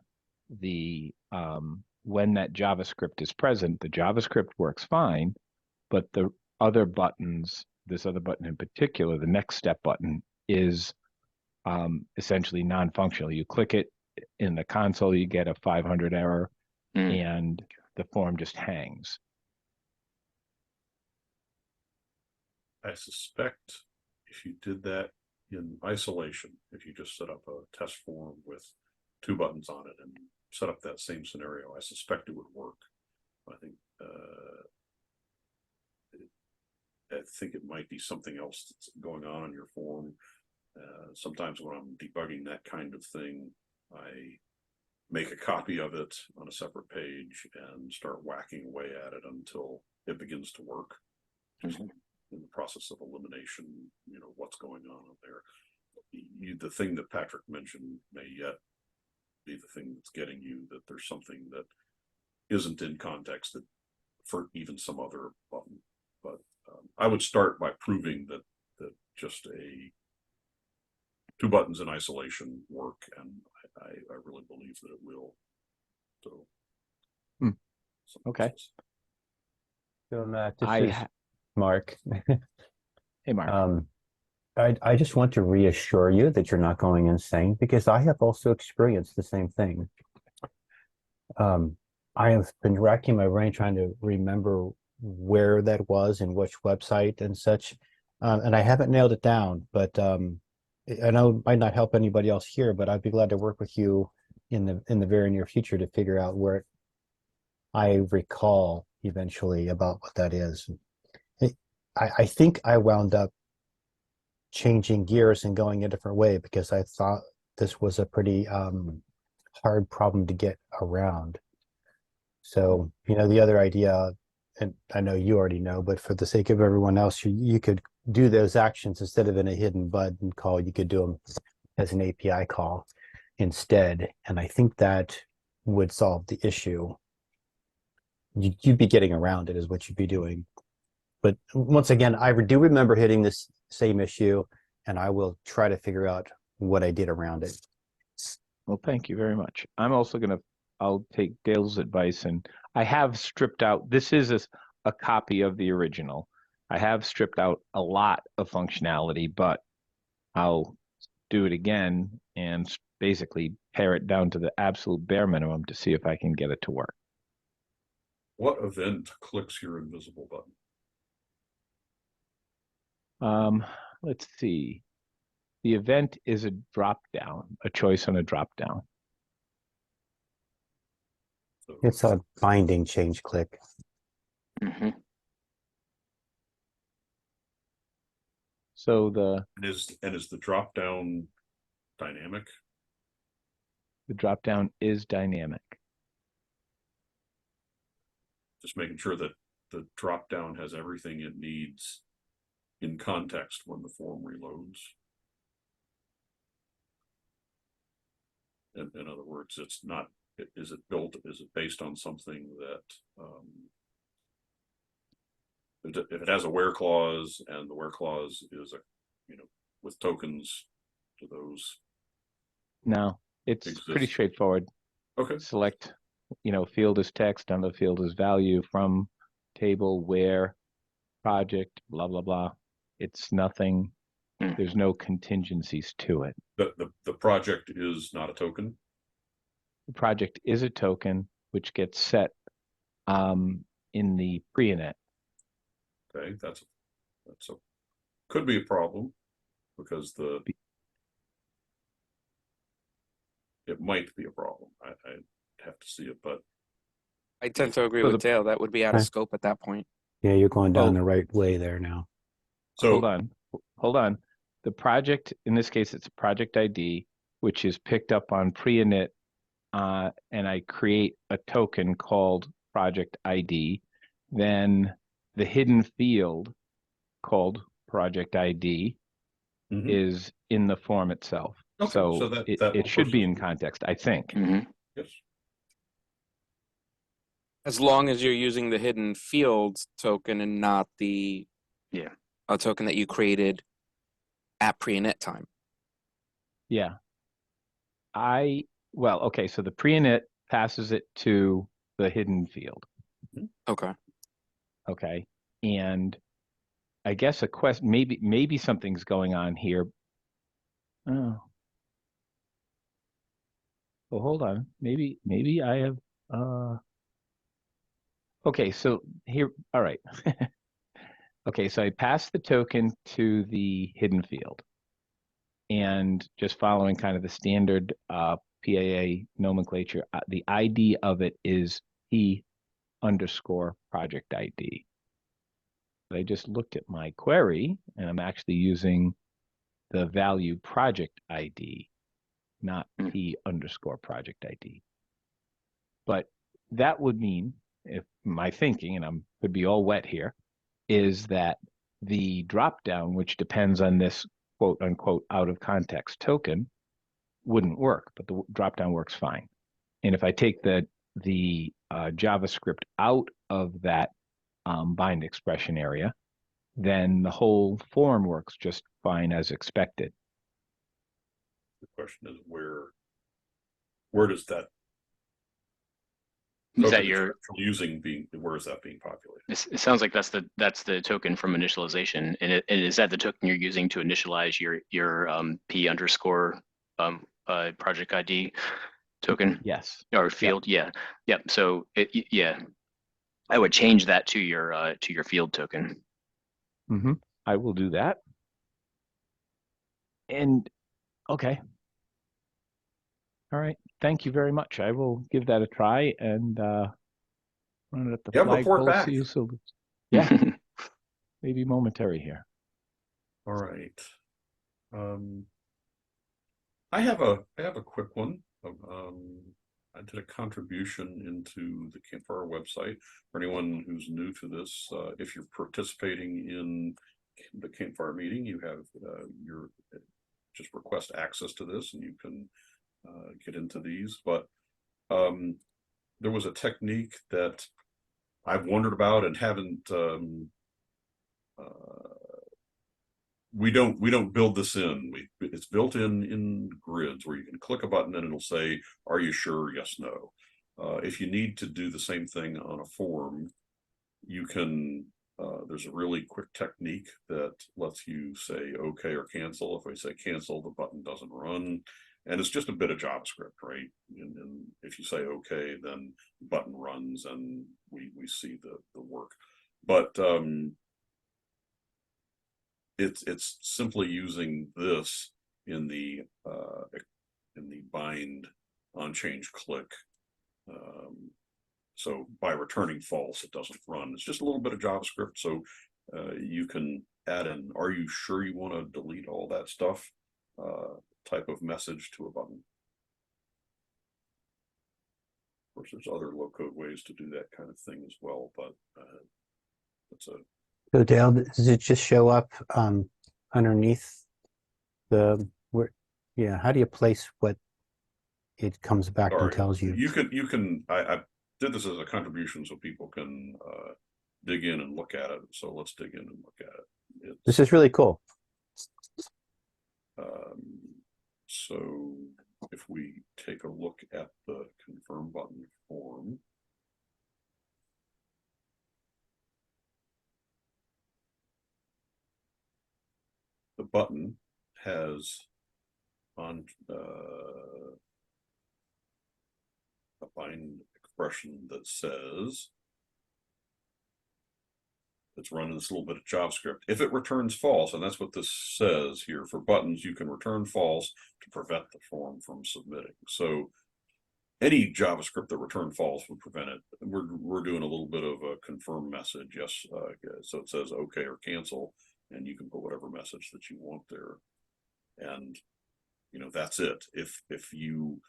B: when that JavaScript is present, the JavaScript works fine, but the other buttons, this other button in particular, the next step button, is essentially non-functional. You click it in the console, you get a 500 error,
G: Mm.
B: and the form just hangs.
A: I suspect if you did that in isolation, if you just set up a test form with 2 buttons on it and set up that same scenario, I suspect it would work. I think it might be something else that's going on in your form. Sometimes when I'm debugging that kind of thing, I make a copy of it on a separate page and start whacking away at it until it begins to work. Just in the process of elimination, you know, what's going on there. The thing that Patrick mentioned may yet be the thing that's getting you, that there's something that isn't in context that for even some other button. But I would start by proving that just 2 buttons in isolation work, and I really believe that it will. So,
B: Okay.
H: So Matt, this is Mark.
B: Hey, Mark.
H: I just want to reassure you that you're not going insane, because I have also experienced the same thing. I have been racking my brain trying to remember where that was and which website and such, and I haven't nailed it down. But I know it might not help anybody else here, but I'd be glad to work with you in the very near future to figure out where I recall eventually about what that is. I think I wound up changing gears and going a different way because I thought this was a pretty hard problem to get around. So, you know, the other idea, and I know you already know, but for the sake of everyone else, you could do those actions instead of in a hidden button call, you could do them as an API call instead. And I think that would solve the issue. You'd be getting around it is what you'd be doing. But once again, I do remember hitting this same issue, and I will try to figure out what I did around it.
B: Well, thank you very much. I'll take Dale's advice, and I have stripped out, this is a copy of the original. I have stripped out a lot of functionality, but I'll do it again and basically pare it down to the absolute bare minimum to see if I can get it to work.
A: what event clicks your invisible button?
B: Let's see. The event is a drop down, a choice on a drop down.
A: So
H: It's a binding change click.
G: Mhm.
B: So the
A: is the drop down dynamic?
B: drop down is dynamic.
A: Just making sure that the drop down has everything it needs in context when the form reloads. In other words, it's not, is it based on something that, if it has a where clause and the where clause is with tokens, to those
B: No, it's pretty
A: exist?
B: straightforward.
A: Okay.
B: Select, field is text, another field is value, from, table, where, project, blah, blah, blah. It's nothing, there's no contingencies to it.
A: The project is not a token.
B: The project is a token which gets set in the pre-init.
A: Okay, that's a could be a problem because it might be a problem. I have to see it, but
E: I tend to agree
B: So
E: with Dale. That would be out of
H: Okay.
E: scope at that point.
H: Yeah, you're going down
B: Oh.
H: the right way there now.
B: hold
A: so
B: on. The project, in this case, it's a project ID, which is picked up on pre-init, and I create a token called project ID. Then the hidden field called project ID
A: mhm.
B: is in the form itself.
A: Okay, so that
B: it
A: will
B: should be
A: persist.
B: in context, I think.
G: Mhm.
A: Yes.
E: As long as you're using the hidden fields token and not the a token that you created at pre-init time.
B: Yeah. Well, okay, so the pre-init passes it to the hidden field.
E: Okay.
B: Okay. And I guess a question, maybe something's going on here. Oh. Well, hold on. Maybe I have okay, so here, all right. Okay, so I pass the token to the hidden field. And just following kind of the standard PAA nomenclature, the ID of it is P_project ID. But I just looked at my query, and I'm actually using the value project ID, not P_project ID. But that would mean, if my thinking, and I'm could be all wet here, is that the dropdown, which depends on this quote unquote out of context token, wouldn't work, but the dropdown works fine. And if I take the JavaScript out of that bind expression area, then the whole form works just fine as expected.
A: The question is where does that
G: Is
A: token
G: that
A: that
G: your?
A: you're actually using where is that being populated?
G: It sounds like that's the token from initialization, and is that the token you're using to initialize your P_ project ID token
B: Yes.
G: or field? Yep. Yeah. So I would change that to your field token.
B: Mm-hmm. I will do that. And okay. All right. Thank you very much. I will give that a try and run it at the
A: Report
B: flagpole.
A: back.
B: See you soon. Yeah. Maybe momentary here.
A: All right. I have a quick one. I did a contribution into the Campfire website. For anyone who's new to this, if you're participating in the Campfire meeting, you have your just request access to this, and you can get into these. But there was a technique that I've wondered about and haven't. We don't build this in. It's built in grids where you can click a button and it'll say, "Are you sure? Yes, no." If you need to do the same thing on a form, you can. There's a really quick technique that lets you say okay or cancel. If I say cancel, the button doesn't run, and it's just a bit of JavaScript, right? And if you say okay, then the button runs and we see the work. But it's simply using this in the bind on change click. So by returning false, it doesn't run. It's just a little bit of JavaScript. So you can add in, are you sure you want to delete all that stuff type of message to a button. Of course, there's other low code ways to do that kind of thing as well, but it's a.
H: So Dale, does it just show up underneath the where? Yeah, how do you place what it comes back and tells you?
A: You can. I did this as a contribution so people can dig in and look at it. So let's dig in and look at it.
H: This is really cool.
A: So if we take a look at the confirm button form. The button has on a bind expression that says It's running this little bit of JavaScript. If it returns false, and that's what this says here, for buttons, you can return false to prevent the form from submitting. So any JavaScript that returned false would prevent it. We're doing a little bit of a confirm message, yes. So it says okay or cancel, and you can put whatever message that you want there. And that's it. If you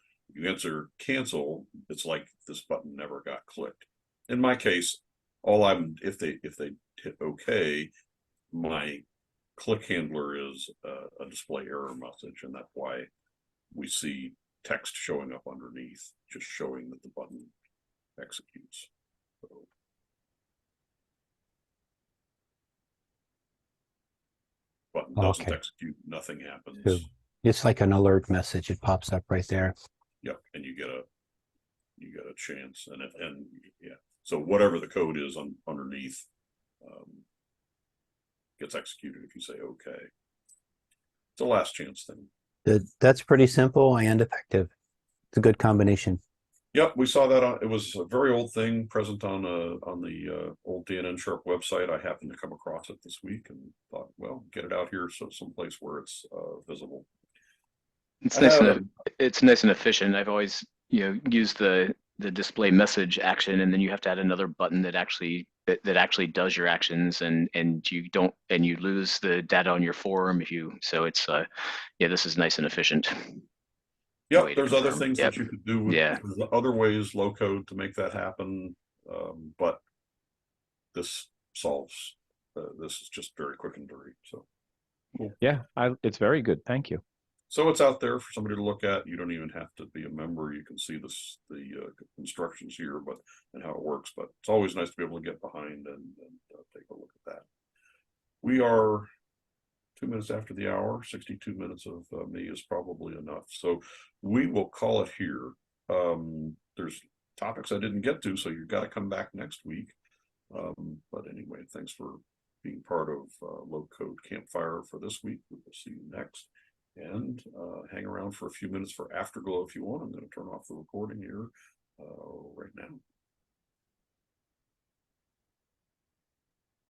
A: answer cancel, it's like this button never got clicked. In my case, if they hit OK, my click handler is a display error message, and that's why we see text showing up underneath, just showing that the button executes. So, button doesn't execute, nothing happens.
H: So it's like an alert message. It pops up right there.
A: Yep, and you get a chance, and yeah. So whatever the code is underneath gets executed if you say okay. It's a last chance thing.
H: That's pretty simple and effective. It's a good combination.
A: Yep, we saw that it was a very old thing present on the old DNN Sharp website. I happened to come across it this week and thought, well, get it out here someplace where it's visible.
G: It's nice and efficient. I've always used the display message action, and then you have to add another button that actually does your actions, and you lose the data on your form so it's this is nice and efficient.
A: Yep, there's other things that you could do with
G: there's
A: other ways, low code, to make that happen, but this solves this is just very quick and dirty. So cool.
B: Yeah, it's very good. Thank you.
A: So it's out there for somebody to look at. You don't even have to be a member. You can see the instructions here, and how it works. But it's always nice to be able to get behind and take a look at that. We are 2 minutes after the hour. 62 minutes of me is probably enough. So we will call it here. There's topics I didn't get to, so you've got to come back next week. But anyway, thanks for being part of Low Code Campfire for this week. We will see you next. And hang around for a few minutes for Afterglow if you want. I'm going to turn off the recording here right now.